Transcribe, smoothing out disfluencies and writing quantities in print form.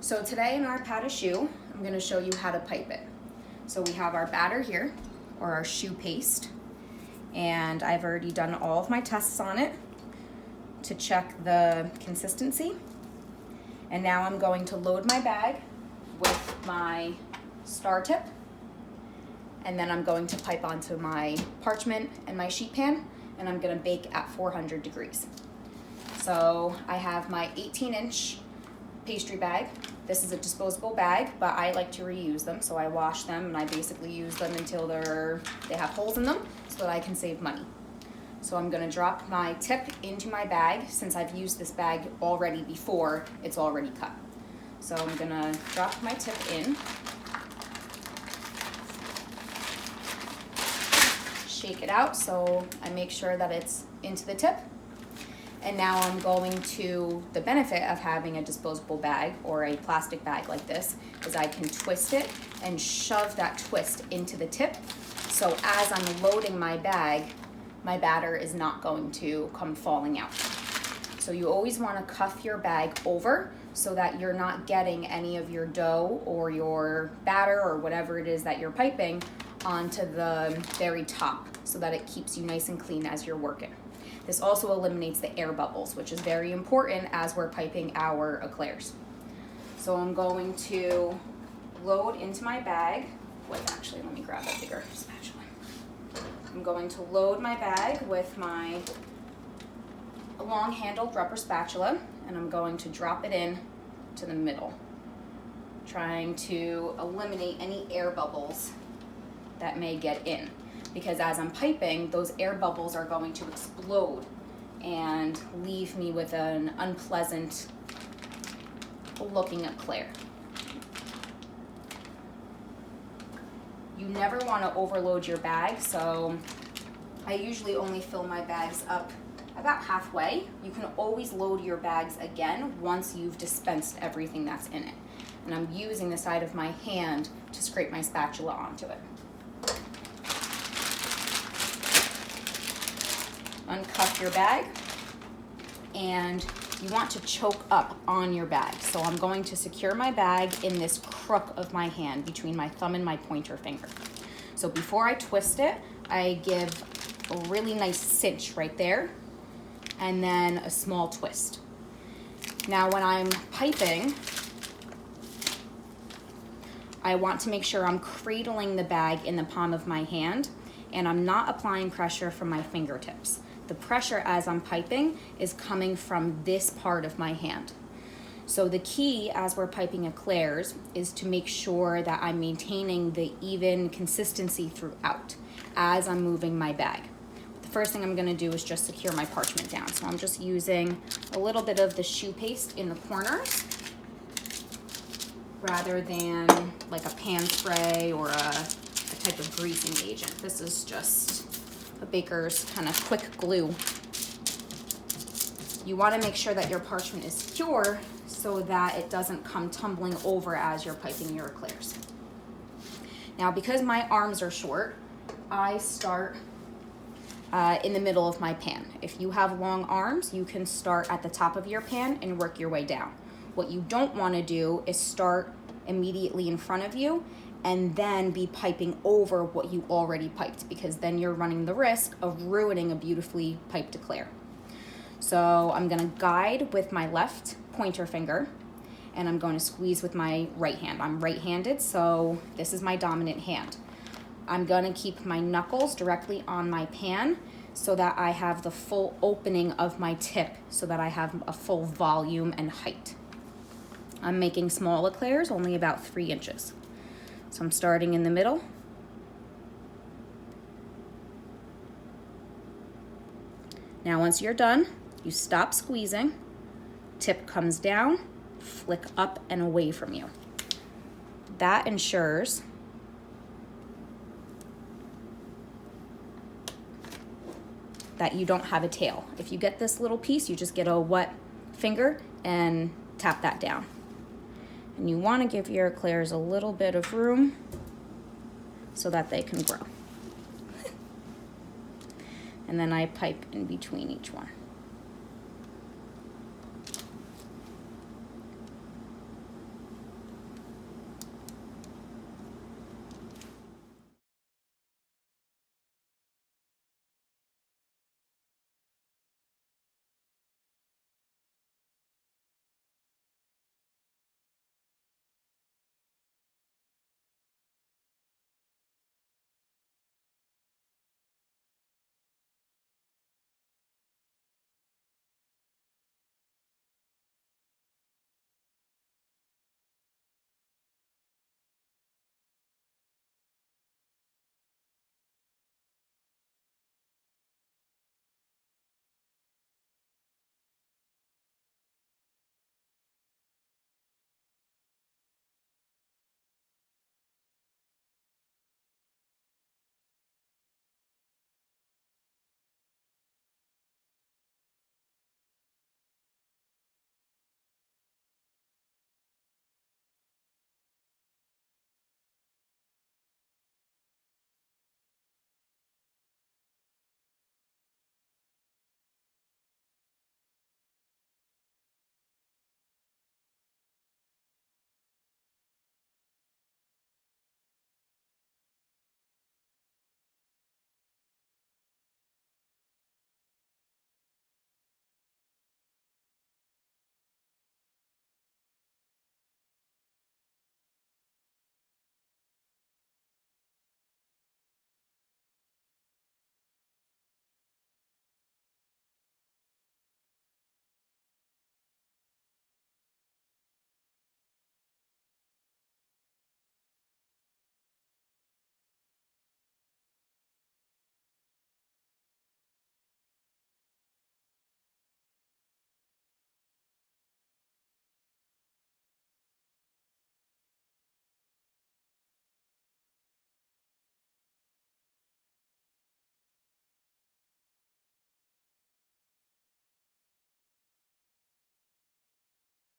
So today in our pas de choux, I'm going to show you how to pipe it. So we have our batter here, or our choux paste, and I've already done all of my tests on it to check the consistency. And now I'm going to load my bag with my star tip, and then I'm going to pipe onto my parchment and my sheet pan, and I'm going to bake at 400 degrees. So I have my 18-inch pastry bag. This is a disposable bag, but I like to reuse them, so I wash them and I basically use them until they have holes in them so that I can save money. So I'm going to drop my tip into my bag. Since I've used this bag already before, it's already cut. So I'm going to drop my tip in, shake it out so I make sure that it's into the tip. And now I'm going to, the benefit of having a disposable bag or a plastic bag like this is I can twist it and shove that twist into the tip. So as I'm loading my bag, my batter is not going to come falling out. So you always want to cuff your bag over so that you're not getting any of your dough or your batter or whatever it is that you're piping onto the very top so that it keeps you nice and clean as you're working. This also eliminates the air bubbles, which is very important as we're piping our eclairs. So I'm going to load into my bag. Actually, let me grab a bigger spatula. I'm going to load my bag with my long-handled rubber spatula, and I'm going to drop it in to the middle, trying to eliminate any air bubbles that may get in. Because as I'm piping, those air bubbles are going to explode and leave me with an unpleasant looking eclair. You never want to overload your bag, so I usually only fill my bags up about halfway. You can always load your bags again once you've dispensed everything that's in it. And I'm using the side of my hand to scrape my spatula onto it. Uncuff your bag, and you want to choke up on your bag. So I'm going to secure my bag in this crook of my hand between my thumb and my pointer finger. So before I twist it, I give a really nice cinch right there, and then a small twist. Now when I'm piping, I want to make sure I'm cradling the bag in the palm of my hand, and I'm not applying pressure from my fingertips. The pressure as I'm piping is coming from this part of my hand. So the key as we're piping eclairs is to make sure that I'm maintaining the even consistency throughout as I'm moving my bag. The first thing I'm going to do is just secure my parchment down. So I'm just using a little bit of the choux paste in the corners rather than like a pan spray or a type of greasing agent. This is just a baker's kind of quick glue. You want to make sure that your parchment is secure so that it doesn't come tumbling over as you're piping your eclairs. Now, because my arms are short, I start in the middle of my pan. If you have long arms, you can start at the top of your pan and work your way down. What you don't want to do is start immediately in front of you and then be piping over what you already piped, because then you're running the risk of ruining a beautifully piped eclair. So I'm going to guide with my left pointer finger, and I'm going to squeeze with my right hand. I'm right-handed, so this is my dominant hand. I'm going to keep my knuckles directly on my pan so that I have the full opening of my tip, so that I have a full volume and height. I'm making small eclairs, only about 3 inches. So I'm starting in the middle. Now once you're done, you stop squeezing, tip comes down, flick up and away from you. That ensures that you don't have a tail. If you get this little piece, you just get a wet finger and tap that down. And you want to give your eclairs a little bit of room so that they can grow. And then I pipe in between each one.